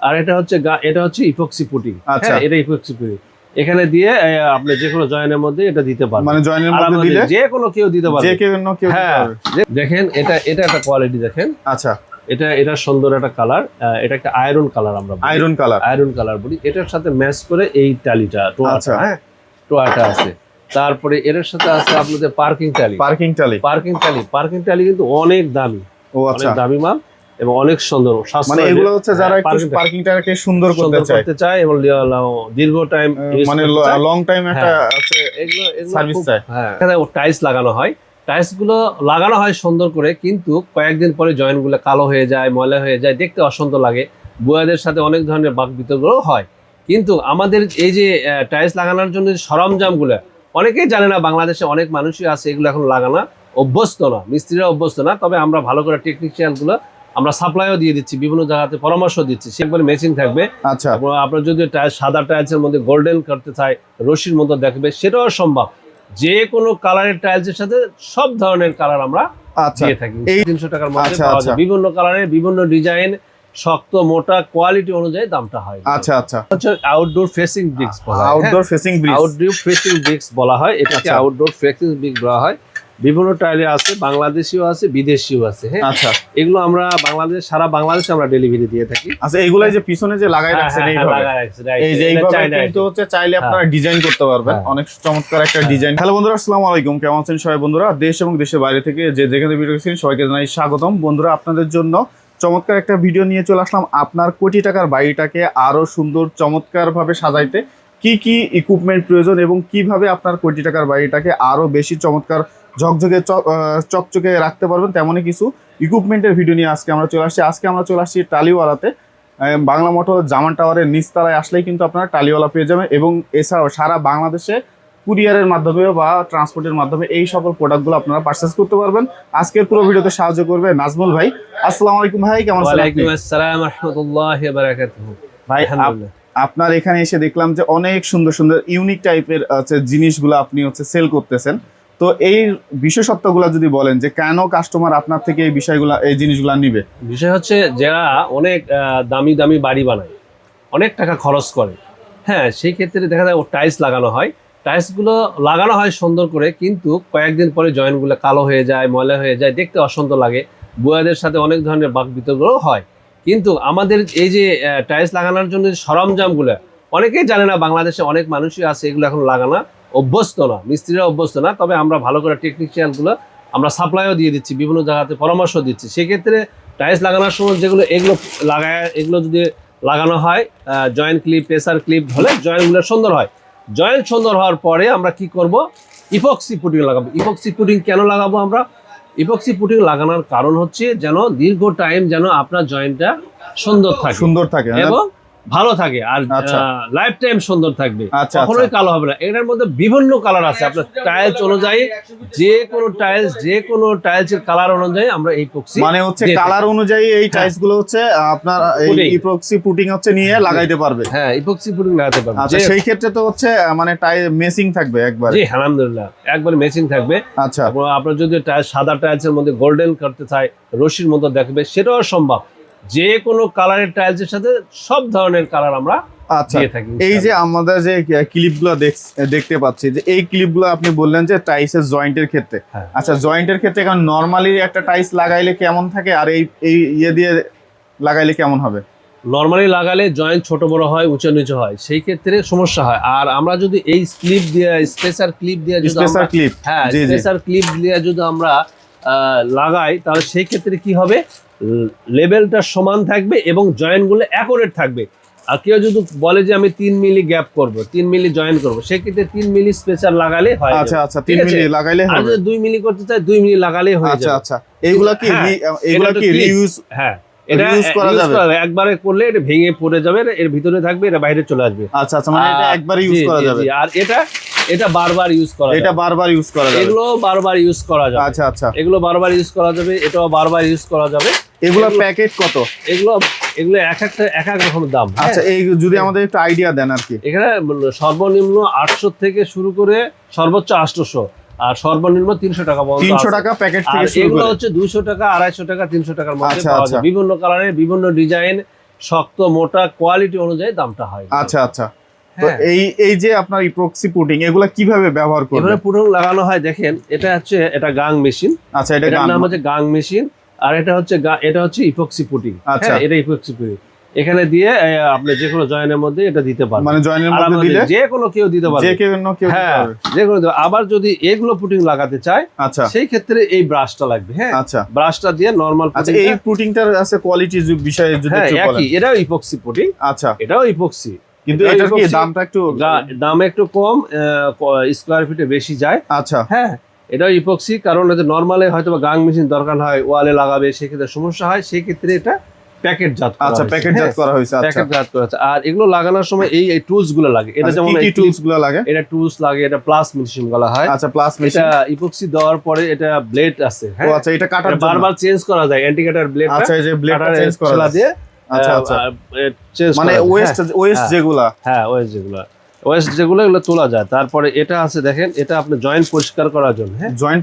আর এটা হচ্ছে epoxy putting. আচ্ছা, এটা ইপক্সি পুটিং এখানে দিয়ে আপনি যে কোনো জয়েনের মধ্যে এটা দিতে পারবেন, মানে জয়েনের মধ্যে দিলে যে কোনো কেউ দিতে পারবে, যে কোনো কেউ দিতে পারবে। দেখেন এটা একটা কোয়ালিটি দেখেন। আচ্ছা, এটা সুন্দর একটা কালার, এটা একটা আয়রন কালার, আমরা আয়রন কালার বলি। এটার সাথে ম্যাচ করে এই টালিটা টোয়াটা, হ্যাঁ টোয়াটা আছে। তারপরে এর সাথে আছে আপনাদের পার্কিং টালি কিন্তু অনেক দামি। ও আচ্ছা, অনেক দামি মাল এবং অনেক সুন্দর। মানে এগুলো হচ্ছে যারা একটু পার্কিংটাকে সুন্দর করতে চায় এবং দীর্ঘ টাইম, মানে লং টাইম একটা আছে এগুলো সার্ভিস চায়। হ্যাঁ, এখানে টাইলস লাগানো হয়, টাইলস গুলো লাগানো হয় সুন্দর করে, কিন্তু কয়েকদিন পরে জয়েন্ট গুলো কালো হয়ে যায়, ময়লা হয়ে যায়, দেখতে অসুন্দর লাগে। বুয়াদের সাথে অনেক ধরনের বাক বিতর্ক হয়। কিন্তু আমাদের এই যে টাইলস লাগানোর জন্য সরঞ্জাম গুলো অনেকেই জানে না, বাংলাদেশে অনেক মানুষই আছে এগুলো এখন লাগানো অভ্যস্ত না, মিস্ত্রিরা অভ্যস্ত না। তবে আমরা ভালো করে টেকনিশিয়ান গুলো আমরা সাপ্লাইও দিয়ে দিচ্ছি, বিভিন্ন জায়গাতে পরামর্শ দিচ্ছি। সেগুলো মেশিন থাকবে। আচ্ছা, আপনার যদি টাইলস সাদা টাইলসের মধ্যে গোল্ডেন করতে চায়, রশির মধ্যে দেখবে, সেটাও সম্ভব। যে কোনো কালারের টাইলসের সাথে সব ধরনের কালার আমরা দিয়ে থাকি। 300 টাকার মধ্যে পাওয়া যায়, বিভিন্ন কালারের, বিভিন্ন ডিজাইন, শক্ত মোটা কোয়ালিটি অনুযায়ী দামটা হয়। আচ্ছা আচ্ছা, হচ্ছে আউটডোর ফেসিং ব্রিক্স বলা হয়। আউটডোর ফেসিং ব্রিক্স বলা হয়, এটাকে আউটডোর ফেসিং ব্রিক্স বলা হয়। বিভিন্ন টাইলে আছে, বাংলাদেশিও আছে, বিদেশিও আছে। হ্যাঁ, আচ্ছা, এগুলো আমরা সারা বাংলাদেশে আমরা ডেলিভারি দিয়ে থাকি। আচ্ছা, এগুলাই যে পিছনে যে লাগাই রাখছেন এই যে কিন্তু হচ্ছে চাইলে আপনারা ডিজাইন করতে পারবেন। অনেক চমৎকার একটা ডিজাইন। হ্যালো বন্ধুরা, আসসালামু আলাইকুম, কেমন আছেন সবাই? বন্ধুরা, দেশ এবং দেশের বাইরে থেকে যে যেখানে ভিডিও দেখছেন সবাইকে জানাই স্বাগতম। বন্ধুরা, আপনাদের জন্য চমৎকার একটা ভিডিও নিয়ে চলে আসলাম। আপনার কোটি টাকার বাড়িটাকে আরো সুন্দর চমৎকার ভাবে সাজাইতে কি কি ইকুইপমেন্ট প্রয়োজন এবং কিভাবে আপনার কোটি টাকার বাড়িটাকে আরো বেশি চমৎকার ঝকঝকে চকচকে রাখতে পারবেন, তেমনই কিছু ইকুইপমেন্টের ভিডিও নিয়ে আজকে আমরা চলে আসছি টালিওয়ালাতে। বাংলা মোটর জামান টাওয়ারের নিচতলায় আসলেই কিন্তু আপনারা টালিওয়ালা পেয়ে যাবেন। এবং এছাড়াও সারা বাংলাদেশে কুরিয়ারের মাধ্যমে বা ট্রান্সপোর্টের মাধ্যমে এই সকল প্রোডাক্টগুলো আপনারা পারচেজ করতে পারবেন। আজকের পুরো ভিডিওতে সাহায্য করবে নাজমুল ভাই। আসসালামু আলাইকুম ভাই, কেমন আছেন? ওয়ালাইকুম আসসালাম ওয়া রাহমাতুল্লাহি ওয়া বারাকাতুহু। ভাই, আপনার এখানে এসে দেখলাম যে অনেক সুন্দর সুন্দর ইউনিক টাইপের জিনিসগুলো আপনি সেল করতেছেন। তো এই বিশেষত্বগুলো যদি বলেন যে কেন কাস্টমার আপনার থেকে এই জিনিসগুলো নিবে। বিষয় হচ্ছে, যারা অনেক দামি দামি বাড়ি বানায়, অনেক টাকা খরচ করে, হ্যাঁ, সেই ক্ষেত্রে দেখা যায় টাইলস লাগানো হয়, টাইলসগুলো লাগানো হয় সুন্দর করে, কিন্তু কয়েকদিন পরে জয়েন্টগুলো কালো হয়ে যায়, ময়লা হয়ে যায়, দেখতে অসুন্দর লাগে। বুয়াদের সাথে অনেক ধরনের বাক বিতর্ক হয়। কিন্তু আমাদের এই যে টাইলস লাগানোর জন্য সরঞ্জামগুলো অনেকেই জানে না, বাংলাদেশে অনেক মানুষই আছে এগুলো এখন লাগানো অভ্যস্ত না, মিস্ত্রিরা অভ্যস্ত না। তবে আমরা ভালো করে টেকনিশিয়ানগুলো আমরা সাপ্লাইও দিয়ে দিচ্ছি, বিভিন্ন জায়গাতে পরামর্শ দিচ্ছি। সেক্ষেত্রে টাইলস লাগানোর সময় এগুলো যদি লাগানো হয়, জয়েন্ট ক্লিপ, প্রেসার ক্লিপ হলে জয়েন্টগুলো সুন্দর হয়। জয়েন্ট সুন্দর হওয়ার পরে আমরা কি করব, ইপক্সি পুটিং লাগাবো। ইপক্সি পুটিং কেন লাগাবো আমরা? ইপক্সি পুটিং লাগানোর কারণ হচ্ছে যেন দীর্ঘ টাইম যেন আপনার জয়েন্টটা সুন্দর থাকে এবং ভালো থাকে, আর লাইফ টাইম সুন্দর থাকবে, কখনোই কালো হবে না। এটার মধ্যে বিভিন্ন কালার আছে, আপনার টাইলস অনুযায়ী যে কোনো টাইলসের কালার অনুযায়ী আমরা এই ইপক্সি, মানে কালার অনুযায়ী এই টাইলস গুলো আপনার এই ইপক্সি পুটিং নিয়ে লাগাইতে পারবে। হ্যাঁ, ইপক্সি পুটিং লাগাতে পারবে। আচ্ছা, সেই ক্ষেত্রে তো মানে মেসিং থাকবে একবার। জি, আলহামদুলিল্লাহ, একবার মেসিং থাকবে। আচ্ছা, আপনার যদি সাদা টাইলসের মধ্যে গোল্ডেন করতে চায়, রশির মতো দেখবে, সেটাও সম্ভব। যে কোনো কালারের টাইলসের সাথে সব ধরনের কালার আমরা দিয়ে থাকি। এই যে আমাদের যে ক্লিপগুলো দেখতে পাচ্ছি, যে এই ক্লিপগুলো আপনি বললেন যে টাইলসের জয়েন্টের ক্ষেত্রে। আচ্ছা, জয়েন্টের ক্ষেত্রে কারণ নরমালি একটা টাইলস লাগাইলে কেমন থাকে আর এই দিয়ে লাগাইলে কেমন হবে? নরমালি লাগালে জয়েন্ট ছোট বড় হয়, উঁচু নিচু হয়, সেই ক্ষেত্রে সমস্যা হয়। আর আমরা যদি এই ক্লিপ দিয়ে, স্পেশাল ক্লিপ দিয়ে যদি আমরা লাগাই, তাহলে সেই ক্ষেত্রে কি হবে, লেভেলটা সমান থাকবে এবং জয়েন্টগুলো অ্যাকুরেট থাকবে। আর কেউ যদি বলে যে আমি 3 মিলি গ্যাপ করব, 3 মিলি জয়েন্ট করব, সেক্ষেত্রে 3 মিলি স্পেশাল লাগালে হয়। আচ্ছা আচ্ছা, 3 মিলি লাগাইলে হবে। আর যদি 2 মিলি করতে চাই, 2 মিলি লাগালেই হয়ে যাবে। আচ্ছা আচ্ছা, এগুলা কি রিইউজ? হ্যাঁ, এটা ইউজ করা যাবে। একবারে করলে এটা ভেঙে পড়ে যাবে, এর ভিতরে থাকবে, এটা বাইরে চলে আসবে। আচ্ছা আচ্ছা, মানে এটা একবার ইউজ করা যাবে। আর এটা বারবার ইউজ করা যাবে। এগুলো বারবার ইউজ করা যাবে। আচ্ছা আচ্ছা, এগুলো বারবার ইউজ করা যাবে, এটাও বারবার ইউজ করা যাবে। এগুলো প্যাকেট কত? এগুলো এক এক রকম দাম। আচ্ছা, এই যদি আমাদের একটু আইডিয়া দেন আর কি। এখানে সর্বনিম্ন 800 থেকে শুরু করে সর্বোচ্চ 800, আর সর্বনিম্ন 300 টাকা পর্যন্ত। 300 টাকা প্যাকেট থেকে শুরু করে। এগুলো হচ্ছে 200 টাকা, 250 টাকা, 300 টাকার মধ্যে পাওয়া যায়। বিভিন্ন কালারের, বিভিন্ন ডিজাইন, শক্ত মোটা কোয়ালিটি অনুযায়ী দামটা হয়। আচ্ছা আচ্ছা। তো এই যে আপনার ইপক্সি পুটিং এগুলা কিভাবে ব্যবহার করবেন? এবারে পুটিং লাগানো হয়, দেখেন এটা হচ্ছে এটা গাং মেশিন। আচ্ছা, এটা নাম হচ্ছে গাং মেশিন, আর এটা হচ্ছে ইপক্সি পুটিং। আচ্ছা, এটা ইপক্সি পুটিং এখানে দিয়ে আপনি যে কোনো জয়েনের মধ্যে এটা দিতে পারবেন, মানে জয়েনের মধ্যে দিলে যে কোনো কেউ দিতে পারবে, যে কোনো। আবার যদি এগুলো পুটিং লাগাতে চায়, আচ্ছা, সেই ক্ষেত্রে এই ব্রাশটা লাগবে। হ্যাঁ, আচ্ছা, ব্রাশটা দিয়ে নরমাল। আচ্ছা, এই পুটিংটার আছে কোয়ালিটি বিষয়ে যদি একটু বলেন। একই, এটাও ইপক্সি পুটিং। আচ্ছা, এটাও ইপক্সি, কিন্তু এটার কি দামটা দাম একটু কম, স্কয়ার ফিটে বেশি যায়। আচ্ছা, হ্যাঁ, এটাও ইপক্সি, কারণ নরমালে হয়তো গাং মেশিন দরকার হয়, ওয়ালে লাগাবে, সেক্ষেত্রে সমস্যা হয়, সেই ক্ষেত্রে এটা প্যাকেটজাত করা। আচ্ছা, প্যাকেটজাত করা হয়েছে। আচ্ছা, প্যাকেটজাত করা আছে। আর এগুলো লাগানোর সময় এই টুলস গুলো লাগে। এটা যেমন এই টুলস গুলো লাগে, এটা টুলস লাগে, এটা প্লাস মেশিন বলা হয়। আচ্ছা, প্লাস মেশিন। এটা ইপক্সি দেওয়ার পরে এটা ব্লেড আছে। হ্যাঁ, আচ্ছা, এটা কাটার জন্য বারবার চেঞ্জ করা যায়, ইন্ডিকেটর ব্লেড। আচ্ছা, এই যে ব্লেডটা চেঞ্জ করা দিয়ে। আচ্ছা আচ্ছা, মানে ওয়েস্ট যেগুলা, হ্যাঁ, ওয়েস্ট যেগুলো এগুলো তোলা যায়। তারপরে এটা আছে, দেখেন, এটা আপনি জয়েন্ট পরিষ্কার করার জন্য। হ্যাঁ, জয়েন্ট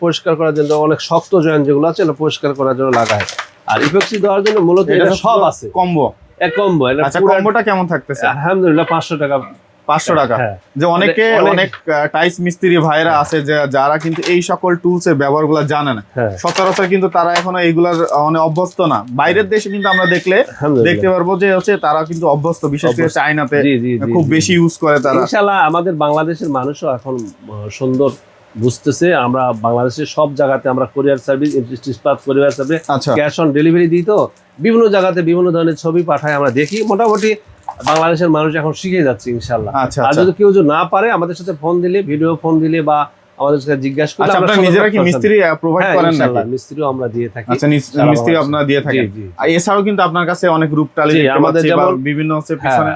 পরিষ্কার করার জন্য, অনেক শক্ত জয়েন্ট যেগুলো আছে এগুলো পরিষ্কার করার জন্য লাগা হয়। আর ইপক্সি দেওয়ার জন্য মূলত এটা সব আছে, কম্বো। আচ্ছা, কম্বোটা কেমন থাকতেছে? আলহামদুলিল্লাহ 500 টাকা। 500 টাকা। যে অনেক টাইলস মিস্ত্রি ভাইরা আছে যারা কিন্তু এই সকল টুলস এর ব্যবহারগুলো জানে না, সচরাচর কিন্তু তারা এখনো এইগুলার অভ্যস্ত না। বাইরের দেশে কিন্তু আমরা দেখতে পারবো যে হচ্ছে তারা কিন্তু অভ্যস্ত, বিশেষ করে চায়নাতে খুব বেশি ইউজ করে তারা। ইনশাআল্লাহ আমাদের বাংলাদেশের মানুষও এখন সুন্দর বুঝতেছে। আমরা বাংলাদেশের সব জায়গাতে আমরা কোরিয়ার সার্ভিস, কোরিয়ার সার্ভিস, ক্যাশ অন ডেলিভারি দিই। তো বিভিন্ন জায়গাতে বিভিন্ন ধরনের ছবি পাঠায়, আমরা দেখি। মোটামুটি বাংলাদেশের মানুষ এখন শিখে যাচ্ছে ইনশাআল্লাহ। আর যদি কেউ না পারে, আমাদের সাথে ফোন দিলে, ভিডিও ফোন দিলে বা আমাদের সাথে জিজ্ঞাসা করলে, আপনারা নিজেরা কি মিস্ত্রি প্রোভাইড করেন নাকি? মিস্ত্রিও আমরা দিয়ে থাকি। আচ্ছা, মিস্ত্রি আপনারা দিয়ে থাকেন। আর এছাড়াও কিন্তু আপনার কাছে অনেক রূপটালি আমাদের যেমন বিভিন্ন হচ্ছে পিছনে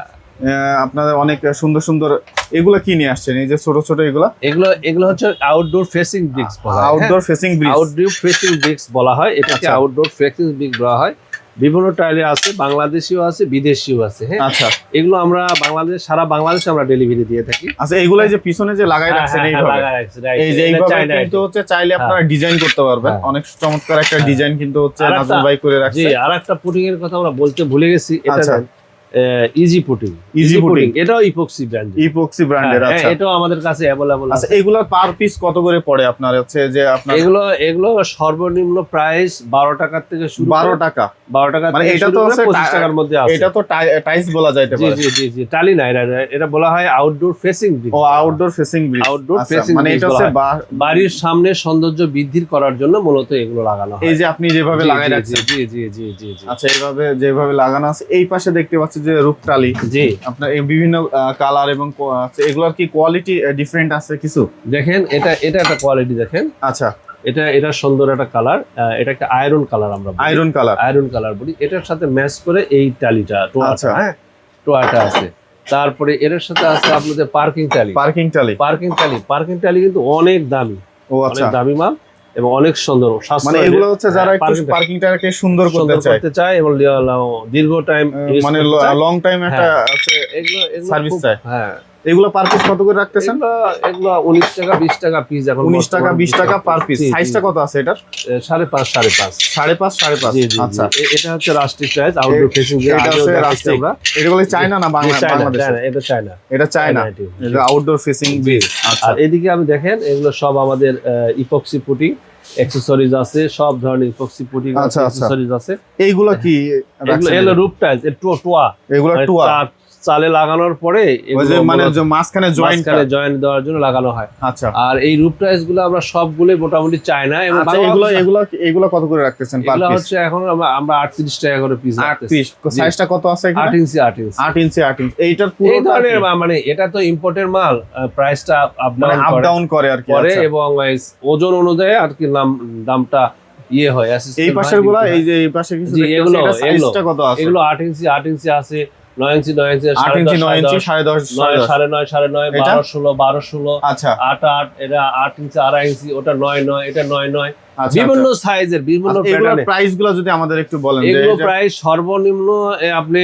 আপনাদের অনেক সুন্দর সুন্দর। এগুলো কি নিয়ে আসছেন, এই যে ছোট ছোট এগুলো হচ্ছে আউটডোর ফেসিং ব্রিক্স বলা হয়। আউটডোর ফেসিং ব্রিক্স বলা হয়। এটাকে আউটডোর ফেসিং ব্রিক্স বলা হয়। বিভিন্ন টাইলে আছে, বাংলাদেশিও আছে, বিদেশিও আছে। হ্যাঁ, আচ্ছা, এগুলো আমরা সারা বাংলাদেশে আমরা ডেলিভারি দিয়ে থাকি। আচ্ছা, এগুলো যে পিছনে যে লাগাই রাখছেন, এই যে এইভাবে কিন্তু হচ্ছে চাইলে আপনারা ডিজাইন করতে পারবেন। অনেক চমৎকার একটা ডিজাইন কিন্তু হচ্ছে নাজমুল ভাই করে রাখছে। জি, আরেকটা পুটিং এর কথা আমরা বলতে ভুলে গেছি। এটা ইজি পুটিং, এটাও ইপক্সি ব্র্যান্ডের। আচ্ছা, এটাও আমাদের কাছে अवेलेबल আছে। আচ্ছা, এগুলোর পার পিস কত করে পড়ে আপনার? হচ্ছে যে আপনার এগুলো সর্বনিম্ন প্রাইস 12 টাকা থেকে শুরু। 12 টাকা, মানে এটা তো 25 টাকার মধ্যে আছে। এটা তো টাইলস বলা যাইতে পারে। জি, টালি না, এটা বলা হয় outdoor facing bricks. Outdoor facing bricks. মানে এটা হচ্ছে বাড়ির সামনে সৌন্দর্য বৃদ্ধির করার জন্য মূলত এগুলো লাগানো হয়। এই যে আপনি যেভাবে লাগাই রাখছেন। জি। আচ্ছা, এইভাবে যেভাবে লাগানো আছে। এই পাশে দেখতে পাচ্ছি যে রূপটালি। জি, আপনার এই বিভিন্ন কালার এবং এগুলোর কি কোয়ালিটি ডিফারেন্ট আছে কিছু? দেখেন, এটা একটা কোয়ালিটি দেখেন। আচ্ছা, এটা সুন্দর একটা কালার। এটা একটা আয়রন কালার, আমরা আয়রন কালার বলি। এটার সাথে ম্যাচ করে এই টালিটা, টোয়াটা আছে। তারপরে এর সাথে আছে আপনাদের পার্কিং টালি কিন্তু অনেক দামি। অনেক দামি মাল এবং অনেক সুন্দর। মানে এগুলো হচ্ছে যারা একটু পার্কিংটাকে সুন্দর করতে চায় এবং দীর্ঘ টাইম, মানে লং টাইম একটা এগুলো সার্ভিস চায়। হ্যাঁ, এগুলো পার পিস কত করে রাখতেছেন? এগুলো 19 টাকা 20 টাকা পিস। এখন 19 টাকা 20 টাকা পার পিস। সাইজটা কত আছে এটার? 5.5 আচ্ছা, এটা হচ্ছে রাস্টিক টাইলস, আউটডোর ফেসিং। এটা হচ্ছে রাস্টিক। এটা বলে চায়না না বাংলাদেশ? এটা চায়না। এটা আউটডোর ফেসিং বেস। আচ্ছা, আর এদিকে আপনি দেখেন, এগুলো সব আমাদের ইপক্সি পুটিং অ্যাকসেসরিজ আছে, সব ধরনের ইপক্সি পুটিং অ্যাকসেসরিজ আছে। এইগুলো কি? এগুলো রূপ টাইলস, টোয়া। এগুলো টোয়া চালে লাগানোর পরে মানে মাঝখানে জয়েন্ট দেওয়ার জন্য লাগানো হয়। আচ্ছা, আর এই রূপ টাইলস গুলো আমরা সবগুলো মোটামুটি চায়না। এবং এগুলো কত করে রাখতেছেন? এগুলো হচ্ছে এখন আমরা 38 টাকা করে পিস রাখতেছি। সাইজটা কত আছে এখানে? 8 ইঞ্চি। এইটার পুরো এই ধরনের, মানে এটা তো ইম্পোর্টের মাল, প্রাইসটা আপ ডাউন করে আর কি। এবং ওজন অনুযায়ী আর কি দামটা হয়। এই পাশের গুলা, এই যে এই পাশে কিছু এগুলো সাইজটা কত আছে? এগুলো 8 ইঞ্চি আছে, 9 ইঞ্চি, 8 ইঞ্চি, 9 ইঞ্চি, 10.5, 9.5, 12, 16, 12, 16, আচ্ছা, 8, এটা 8 ইঞ্চি, 2.5 ইঞ্চি, ওটা 9, এটা 9, আচ্ছা, বিভিন্ন সাইজের বিভিন্ন প্যাটার্নের। প্রাইস গুলো যদি আমাদের একটু বলেন। এগুলো প্রাইস সর্বনিম্ন আপনি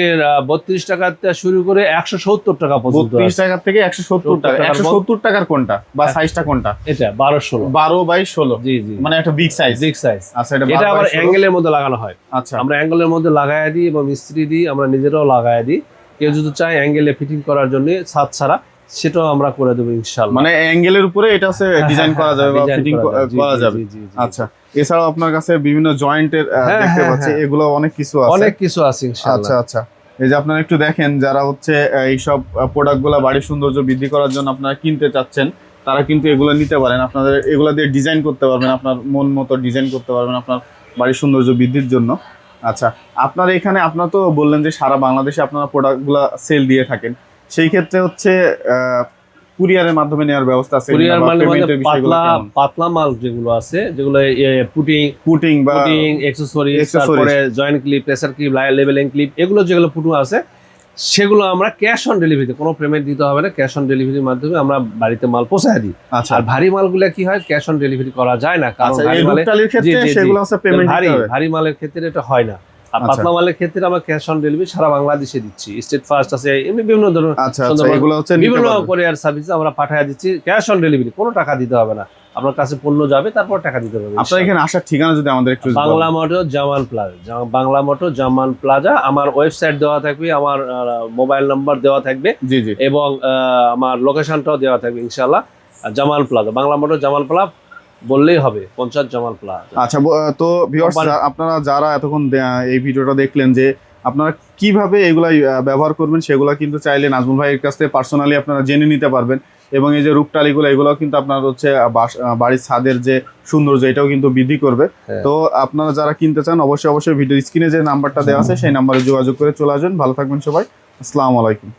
32 টাকা থেকে শুরু করে 170 টাকা পর্যন্ত। 32 টাকা থেকে 170 টাকা। 170 টাকার কোনটা বা সাইজটা কোনটা? এটা 12/16। 12/16। জি জি, মানে একটা বিগ সাইজ। Big size. আচ্ছা, এটা আবার অ্যাঙ্গেলের মধ্যে লাগানো হয়। আচ্ছা, আমরা অ্যাঙ্গেলের মধ্যে লাগায় দিই এবং মিস্ত্রি দিই, আমরা নিজেরাও লাগায় দিই। কেউ যদি চায় অ্যাঙ্গেলে ফিটিং করার জন্য ছাদ ছাড়া, সেটাও আমরা করে দেবো ইনশাআল্লাহ। মানে অ্যাঙ্গেলের উপরে এটা আছে ডিজাইন করা যাবে বা ফিটিং করা যাবে। জি। আচ্ছা, এছাড়াও আপনার কাছে বিভিন্ন জয়েন্টের দেখতে পাচ্ছি, এগুলো অনেক কিছু আছে। অনেক কিছু আছে ইনশাআল্লাহ। আচ্ছা, এই যে আপনারা একটু দেখেন, যারা হচ্ছে এই সব প্রোডাক্টগুলো বাড়ির সৌন্দর্য বৃদ্ধি করার জন্য আপনারা কিনতে চাচ্ছেন, তারা কিন্তু এগুলো নিতে পারেন। আপনাদের এগুলো দিয়ে ডিজাইন করতে পারবেন, আপনার মন মতো ডিজাইন করতে পারবেন আপনার বাড়ির সৌন্দর্য বৃদ্ধির জন্য। আচ্ছা, আপনার এখানে আপনারা তো বললেন যে সারা বাংলাদেশে আপনারা প্রোডাক্টগুলো সেল দিয়ে থাকেন, সেই ক্ষেত্রে হচ্ছে কুরিয়ারের মাধ্যমে নেওয়ার ব্যবস্থা আছে? কুরিয়ার মানে পাতলা মাল যেগুলো আছে, যেগুলো পুটিং বা অ্যাকসেসরিজ, তারপরে joint clip, pressure clip, leveling clip, এগুলো যেগুলো পুটু আছে, সেগুলো আমরা ক্যাশ অন ডেলিভারিতে, কোনো পেমেন্ট দিতে হবে না, ক্যাশ অন ডেলিভারির মাধ্যমে আমরা বাড়িতে মাল পৌঁছায় দিই। আচ্ছা, আর ভারী মালগুলো কি হয়, ক্যাশ অন ডেলিভারি করা যায় না, কারণ ভারী মালের ক্ষেত্রে এটা হয় না। আর পাতলা মালের ক্ষেত্রে আমরা ক্যাশ অন ডেলিভারি সারা বাংলাদেশে দিচ্ছি। স্টেট ফার্স্ট আছে, এমনি বিভিন্ন ধরনের বিভিন্ন কোরিয়ার সার্ভিস আমরা পাঠিয়ে দিচ্ছি ক্যাশ অন ডেলিভারি, কোনো টাকা দিতে হবে না। আপনার কাছে পণ্য যাবে, তারপর টাকা দিতে হবে। আপনার এখানে আসার ঠিকানা যদি আমাদের একটু বাংলা মোটর জামান প্লাজা, বাংলা মোটর জামান প্লাজা। আমার ওয়েবসাইট দেওয়া থাকবে, আমার মোবাইল নাম্বার দেওয়া থাকবে, জি জি, এবং আমার লোকেশনটাও দেওয়া থাকবে ইনশাআল্লাহ। জামান প্লাজা, বাংলা মোটর জামান প্লাজা বললেই হবে, 50 জামান প্লাজা। আচ্ছা, তো ভিউয়ার্স, আপনারা যারা এতক্ষণ এই ভিডিওটা দেখলেন, যে আপনারা কিভাবে এগুলা ব্যবহার করবেন, সেগুলো কিন্তু চাইলে নাজমুল ভাইয়ের কাছ থেকে পার্সোনালি আপনারা জেনে নিতে পারবেন। এবং এই যে রূপটালিগুলো, এগুলো কিন্তু আপনার হচ্ছে বাড়ির ছাদের যে সৌন্দর্য, এটাও কিন্তু বৃদ্ধি করবে। তো আপনারা যারা কিনতে চান, অবশ্যই ভিডিও স্ক্রিনে যে নাম্বারটা দেওয়া আছে, সেই নাম্বারে যোগাযোগ করে চলে আসবেন। ভালো থাকবেন সবাই, আসসালামু আলাইকুম।